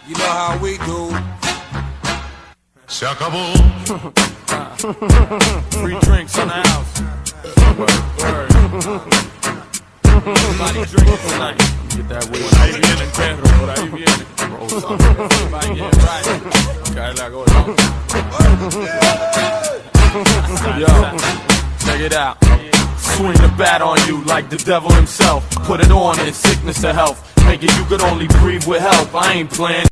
You know how we do. Se acabó. Free drinks in the house. Word. Everybody drinking tonight. Get that weed. Por ahí viene, perro. Por ahí viene. Everybody get right. Cae la gorda. Yo, check it out. Swing the bat on you like the devil himself. Put it on in sickness or health. Make it you could only breathe with help. I ain't playing.